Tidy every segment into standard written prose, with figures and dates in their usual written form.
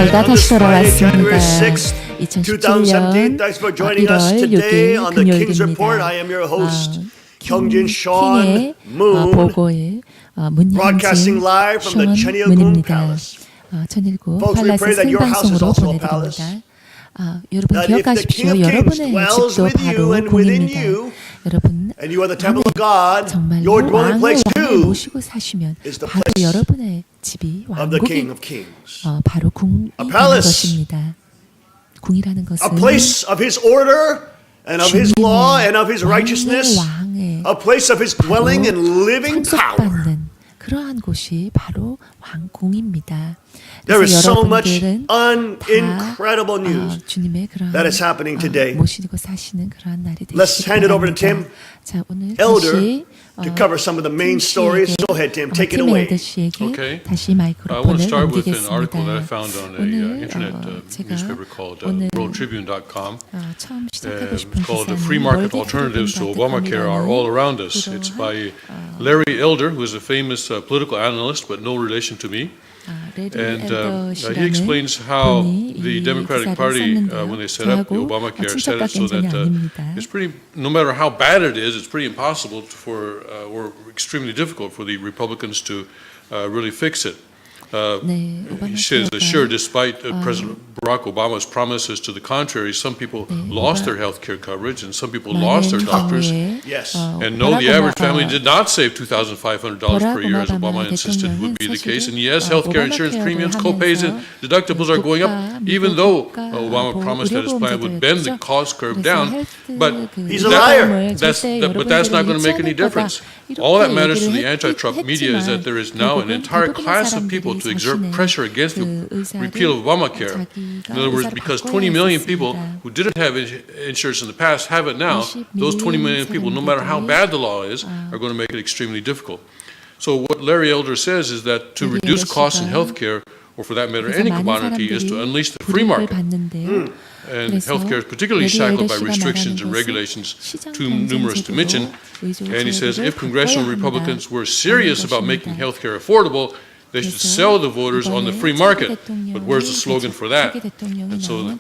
저희가 다시 돌아왔습니다. 2017년 1월 6일 금요일입니다. 킹의 보고에 문현진 션문입니다. 천일구 팔라스 생방송으로 보내드립니다. 여러분 기억하십시오. 여러분의 집도 바로 궁입니다. 여러분 정말로 왕을 모시고 사시면 바로 여러분의 집이 왕국이 바로 궁이라는 것입니다. 궁이라는 것은 a place of His order and of His law and of His righteousness, a place of His dwelling and living power. 그러한 곳이 바로 왕궁입니다. There is so much incredible news that is happening today. 모시고 사시는 그러한 날이 되시기 Let's hand it over to Tim, 자, 오늘 elder, 다시 to cover some of the main stories. Go ahead, Tim. Take it away. Okay. 다시 마이크로폰을 I want to start with an 넘기겠습니다. article that I found on an internet 제가 newspaper called 오늘 worldtribune.com. 처음 시작하고 싶은 It's called The 기사는 Free Market Alternatives to Obamacare Are All Around Us. It's by Larry Elder, who is a famous political analyst, but no relation to me. And he explains how the Democratic Party, when they set up the Obamacare, set it so that it's pretty, no matter how bad it is, it's pretty impossible for, or extremely difficult for the Republicans to really fix it. He says that sure, despite President Barack Obama's promises to the contrary, some people lost their health care coverage and some people lost their doctors. Yes. And no, the average family did not save $2,500 per year, as Obama insisted would be the case. And yes, health care insurance premiums, co-pays, and deductibles are going up, even though Obama promised that his plan would bend the cost curve down. But he's a liar. But that's not going to make any difference. All that matters to the anti-Trump media is that there is now an entire class of people to exert pressure against the repeal of Obamacare. In other words, because 20 million people who didn't have insurance in the past have it now, those 20 million people, no matter how bad the law is, are going to make it extremely difficult. So what Larry Elder says is that to reduce costs in health care, or for that matter any commodity, is to unleash the free market. And healthcare is particularly shackled by restrictions and regulations too numerous to mention. And he says if congressional Republicans were serious about making healthcare affordable, they should sell the voters on the free market. But where's the slogan for that? And so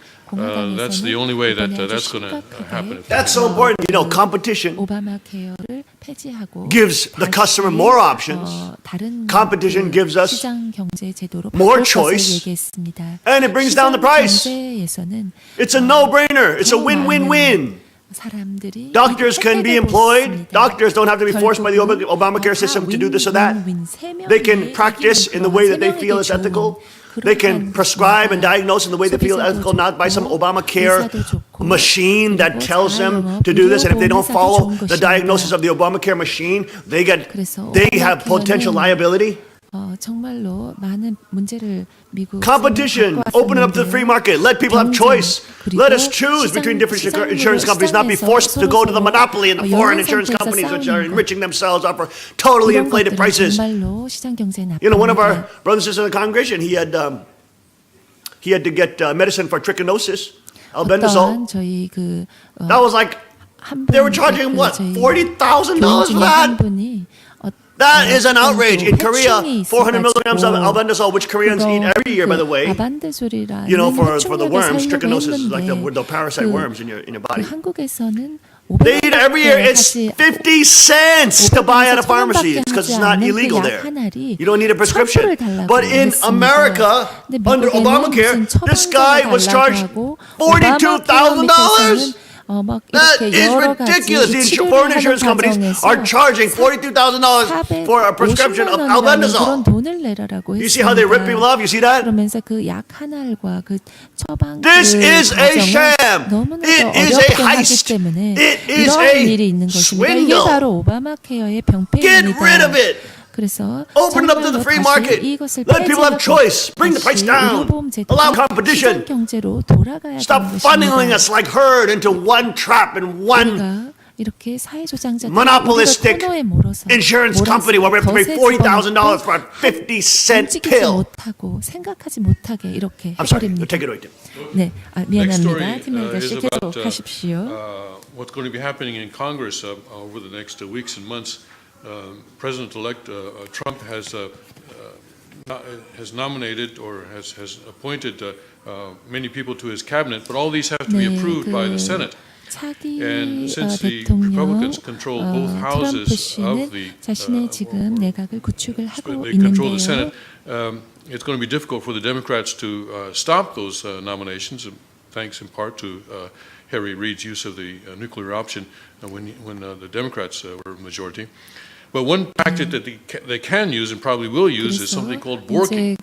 that's the only way that that's going to happen. That's so important. You know, competition gives the customer more options. Competition gives us more choice. And it brings down the price. It's a no-brainer. It's a win-win-win. Doctors can be employed. Doctors don't have to be forced by the Obamacare system to do this or that. They can practice in the way that they feel is ethical. They can prescribe and diagnose in the way they feel ethical, not by some Obamacare machine that tells them to do this. And if they don't follow the diagnosis of the Obamacare machine, they have potential liability. Competition, open it up to the free market, let people have choice. Let us choose between different insurance companies, not be forced to go to the monopoly and the foreign insurance companies which are enriching themselves up for totally inflated prices. You know, one of our brothers and sisters in the congregation, he had to get medicine for trichinosis, albendazole. That was like, they were charging what, $40,000 for that? That is an outrage. In Korea, 400 milligrams of albendazole, which Koreans eat every year, by the way. You know, for the worms, trichinosis, like the parasite worms in your body. They eat it every year. It's 50 cents to buy at a pharmacy. It's because it's not illegal there. You don't need a prescription. But in America, under Obamacare, this guy was charged $42,000. That is ridiculous. The foreign insurance companies are charging $42,000 for a prescription of albendazole. You see how they rip people off? You see that? This is a sham. It is a heist. It is a swindle. Get rid of it. Open it up to the free market. Let people have choice. Bring the price down. Allow competition. Stop funneling us like herd into one trap and one monopolistic insurance company where we have to pay $40,000 for a 50-cent pill. I'm sorry. Take it away, Tim. Next story is about what's going to be happening in Congress over the next weeks and months. President-elect Trump has has nominated or has appointed many people to his cabinet, but all these have to be approved by the Senate. 차기 And since the 대통령 Republicans control both 트럼프 houses 씨는 of the 자신의 지금 내각을 구축을 하고 they control the 있는데요. Senate, it's going to be difficult for the Democrats to stop those nominations, thanks in part to Harry Reid's use of the nuclear option when the Democrats were majority. But one tactic that they can use and probably will use is something called borking.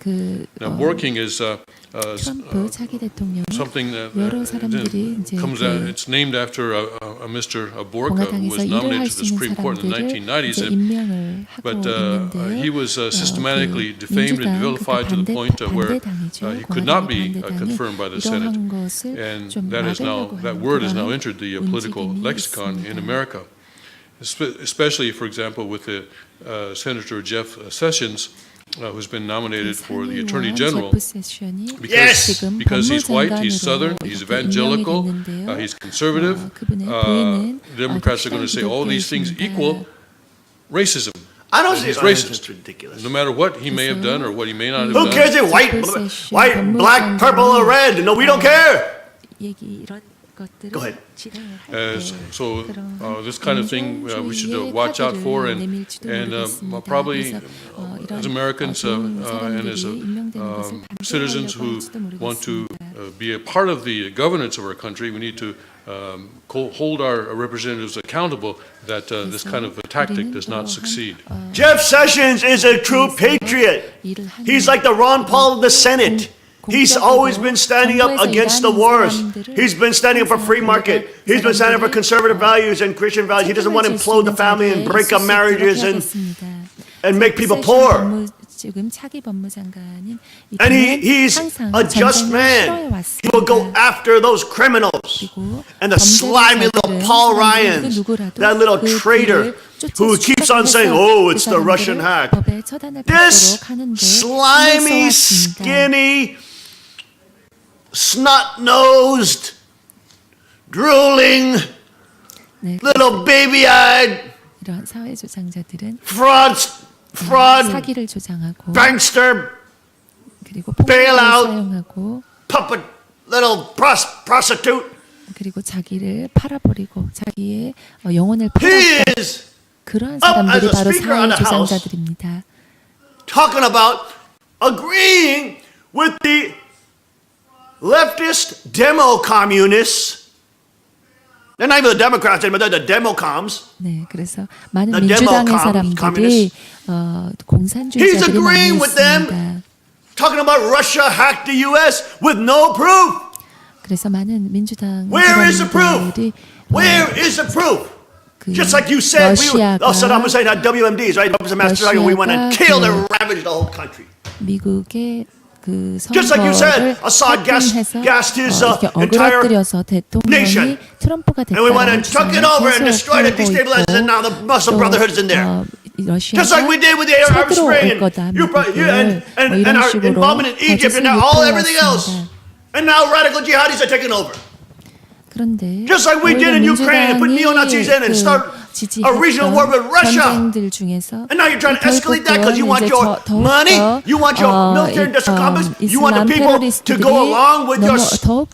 Now, borking is 트럼프 차기 대통령 something that 여러 사람들이 이제 comes out. It's named after a Mr. Bork who was 공화당에서 일을 nominated 할 to 수 the 있는 Supreme Court in the 사람들을 1990s. 이제 임명을 하고 But 있는데요. he was systematically defamed and vilified to the point where he could not be confirmed by the Senate. 이러한 것을 And 좀 that 막으려고 word has 하는 now entered the political 움직임이 lexicon in 있습니다. America. Especially, for example, with the Senator Jeff Sessions, who's been nominated for the Attorney General. Yes! Because he's white, he's Southern, he's evangelical, he's conservative. Democrats are going to say all these things equal racism. I don't see He's it's racist. ridiculous. No matter what he may have done or what he may not have Who done. cares if white, black, purple, or red? No, we don't care. Go ahead. So this kind of thing we should watch out for, and probably as Americans and as citizens who want to be a part of the governance of our country, we need to hold our representatives accountable that this kind of a tactic does not succeed. Jeff Sessions is a true patriot. He's like the Ron Paul of the Senate. He's always been standing up against the wars. He's been standing up for free market. He's been standing up for conservative values and Christian values. He doesn't want to implode the family and break up marriages and make people poor. And he's a just man. He will go after those criminals and the slimy little Paul Ryan, that little traitor who keeps on saying, oh, it's the Russian hack. This slimy, skinny, snot-nosed, drooling, little baby-eyed fraud, 사기를 조장하고 bankster, 그리고 폭력을 bailout, 사용하고 puppet, little prostitute. 그리고 자기를 팔아버리고 자기의 영혼을 He 팔았던 is 그러한 up as 사람들이 a 바로 speaker on 사회 the House. 조장자들입니다. talking about agreeing with the leftist demo communists. They're not even the Democrats anymore, they're the demo-coms. 네, 그래서 많은 The 민주당의 demo 사람들이 He's 공산주의자들이 많이 agreeing with them, 있습니다. talking about Russia hacked the U.S. with no proof. 그래서 많은 민주당 Where is the proof? 사람들이 Where is the proof? Just like you said, Saddam Hussein had WMDs, right? Weapons of mass destruction. We went and killed and ravaged the whole country. 미국의 그 Just like you said, 선거를 Assad gassed his 이렇게 entire 어그러뜨려서 대통령이 nation. 트럼프가 And we went and took it over and destroyed it, destabilized it, and now the Muslim Brotherhood is in there. Just like we did with the Arab Spring and our involvement in Egypt and now everything else. And now radical jihadis are taking over. 그런데 Just like we did in Ukraine and put neo-Nazis in and start a regional war with Russia. 전쟁들 중에서 And now you're trying to escalate that because you want your money, you want your military industrial complex, you want the people to go along with your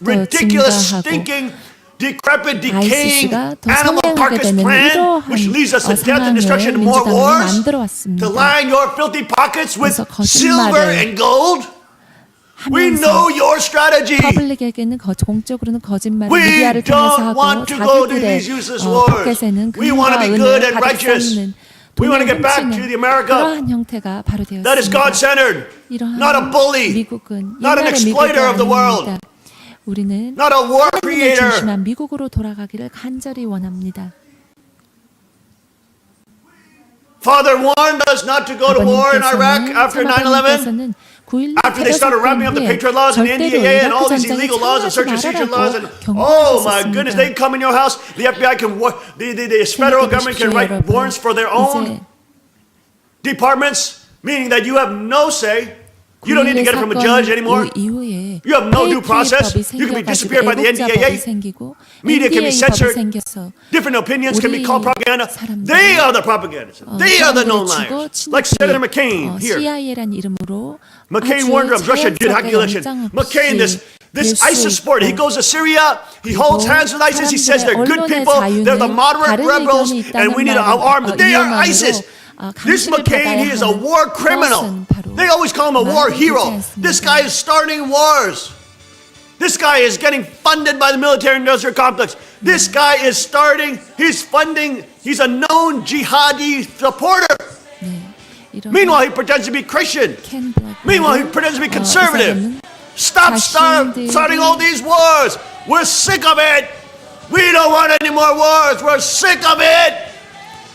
ridiculous, stinking, decrepit, decaying animal carcass plan, which leads us to death and destruction and more wars, to line your filthy pockets with silver and gold. We know your strategy. 퍼블릭에게는 공적으로는 거짓말을 We 미디어를 통해서 don't 하고 want to go to 자기들의 these useless wars. 포켓에는 We want to 금과 be good 은을 and 가득 righteous. 쌓는 We want to get back to 돈을 the 훔치는 America 그러한 형태가 바로 that is 되었습니다. God-centered, not a bully, 미국은 not an 옛날의 미국이 exploiter of the world, 아닙니다. 우리는 not a war 하나님을 creator. 중심한 미국으로 돌아가기를 간절히 원합니다. Father warned us not to go to war in Iraq after 9/11. After they started wrapping up the Patriot laws and the NDAA and all these illegal laws and search and seizure laws, and oh my goodness, they come in your house. The FBI can, the federal government can write warrants for their own departments, meaning that you have no say. You don't need to get it from a judge anymore. 이후에 You have no due process. PK 법이 You can be 생겨가지고 disappeared by the 애국자 NDAA. 법이 생기고 Media can be NDAA 법이 censored. 생겨서 Different opinions can be 우리 called propaganda. 사람들이, They are the propagandists. They are the known 사람들을 liars. 주고 Like Senator McCain here. CIA란 이름으로 McCain warned us Russia did hack the election. McCain, this ISIS supporter, he goes to Syria, he holds hands with ISIS, he says they're good people, they're the moderate rebels, and we need to arm them. They are ISIS. This McCain, he is a war criminal. They always call him a war hero. This guy is starting wars. This guy is getting funded by the military-industrial complex. This guy is starting, he's funding, he's a known jihadi supporter. Meanwhile, he pretends to be Christian. Meanwhile, he pretends to be conservative. Stop starting all these wars. We're sick of it. We don't want any more wars. We're sick of it.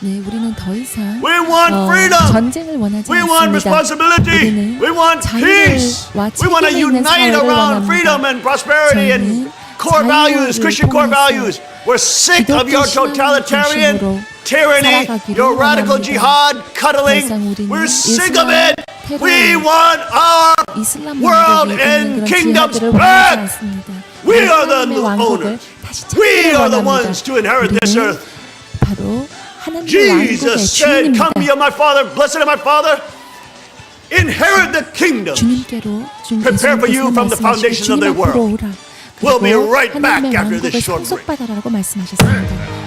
네, 우리는 더 이상 We want freedom. 전쟁을 원하지 We want 않습니다. responsibility. 우리는 We want peace. 자유와 We want to 책임이 있는 unite 사회를 around freedom 원합니다. and prosperity and core values, Christian core values. We're sick of your totalitarian tyranny, your radical jihad cuddling. We're sick of it. We want our world and kingdoms back. We are the owners. We are the ones to inherit this earth. 바로 하나님의 왕국의 Jesus said, 주인입니다. come ye my Father, blessed am my Father. Inherit the kingdom. 주님께로 Prepare for you from the foundations of the world. We'll be right back after this short break. 상속받아라고 말씀하셨습니다.